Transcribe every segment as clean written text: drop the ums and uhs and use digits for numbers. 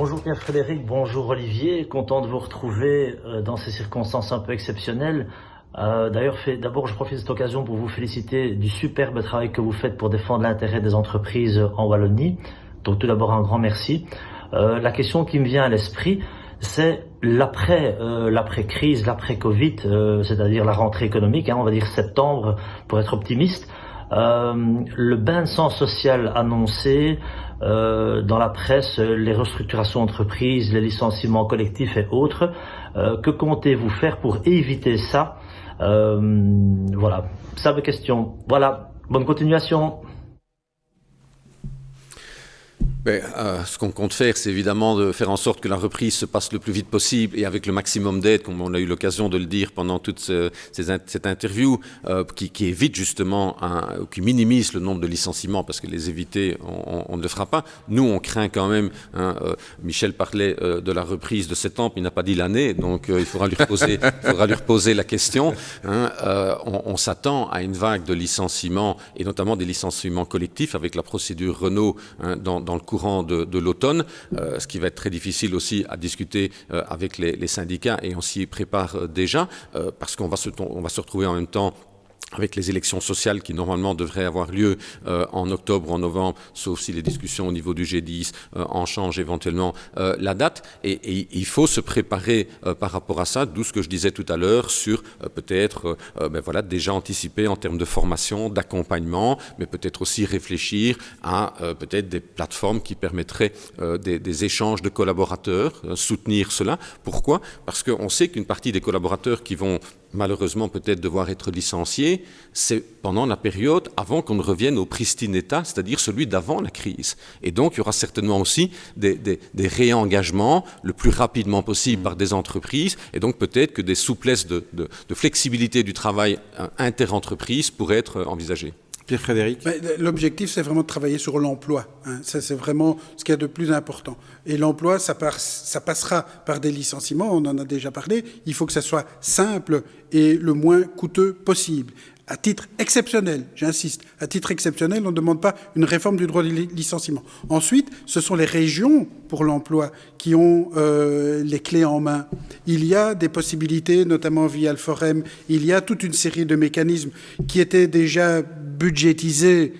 Bonjour Pierre-Frédéric, bonjour Olivier, content de vous retrouver dans ces circonstances un peu exceptionnelles. D'abord, je profite de cette occasion pour vous féliciter du superbe travail que vous faites pour défendre l'intérêt des entreprises en Wallonie. Donc tout d'abord un grand merci. La question qui me vient à l'esprit, c'est l'après-crise, l'après-Covid, c'est-à-dire la rentrée économique, on va dire septembre pour être optimiste. Le bain de sang social annoncé dans la presse, les restructurations d'entreprises, les licenciements collectifs et autres, que comptez-vous faire pour éviter ça? Voilà, ça mes questions. Voilà, bonne continuation. Ce qu'on compte faire, c'est évidemment de faire en sorte que la reprise se passe le plus vite possible et avec le maximum d'aide, comme on a eu l'occasion de le dire pendant toute cette interview, qui évite justement, qui minimise le nombre de licenciements, parce que les éviter, on ne le fera pas. Nous, on craint quand même, Michel parlait de la reprise de septembre, il n'a pas dit l'année, donc il faudra lui reposer la question. On s'attend à une vague de licenciements, et notamment des licenciements collectifs, avec la procédure Renault dans le courant de l'automne, ce qui va être très difficile aussi à discuter avec les syndicats, et on s'y prépare déjà, parce qu'on va se retrouver en même temps avec les élections sociales qui normalement devraient avoir lieu en octobre ou en novembre, sauf si les discussions au niveau du G10 en changent éventuellement la date. Et il faut se préparer par rapport à ça, d'où ce que je disais tout à l'heure sur peut-être déjà anticiper en termes de formation, d'accompagnement, mais peut-être aussi réfléchir à peut-être des plateformes qui permettraient des échanges de collaborateurs, soutenir cela. Pourquoi? Parce qu'on sait qu'une partie des collaborateurs qui vont malheureusement peut-être devoir être licenciés, c'est pendant la période avant qu'on ne revienne au pristine état, c'est-à-dire celui d'avant la crise. Et donc, il y aura certainement aussi des réengagements le plus rapidement possible par des entreprises, et donc peut-être que des souplesses de flexibilité du travail inter-entreprise pourraient être envisagées. Pierre-Frédéric. L'objectif, c'est vraiment de travailler sur l'emploi. Ça, c'est vraiment ce qu'il y a de plus important. Et l'emploi, ça passera par des licenciements, on en a déjà parlé. Il faut que ça soit simple et le moins coûteux possible. À titre exceptionnel, j'insiste, à titre exceptionnel, on ne demande pas une réforme du droit de licenciement. Ensuite, ce sont les régions pour l'emploi qui ont les clés en main. Il y a des possibilités, notamment via le Forum, il y a toute une série de mécanismes qui étaient déjà budgétisés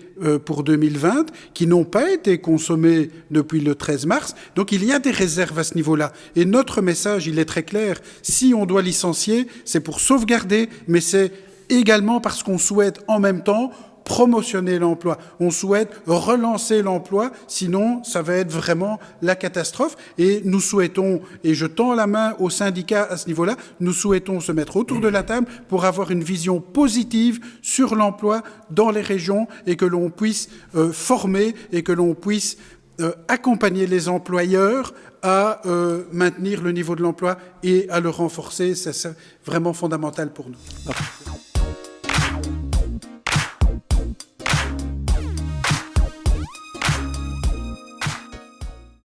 pour 2020, qui n'ont pas été consommés depuis le 13 mars. Donc il y a des réserves à ce niveau-là. Et notre message, il est très clair. Si on doit licencier, c'est pour sauvegarder, mais c'est également parce qu'on souhaite en même temps promotionner l'emploi. On souhaite relancer l'emploi, sinon ça va être vraiment la catastrophe. Et nous souhaitons, et je tends la main aux syndicats à ce niveau-là, nous souhaitons se mettre autour de la table pour avoir une vision positive sur l'emploi dans les régions et que l'on puisse former et que l'on puisse accompagner les employeurs à maintenir le niveau de l'emploi et à le renforcer. C'est vraiment fondamental pour nous.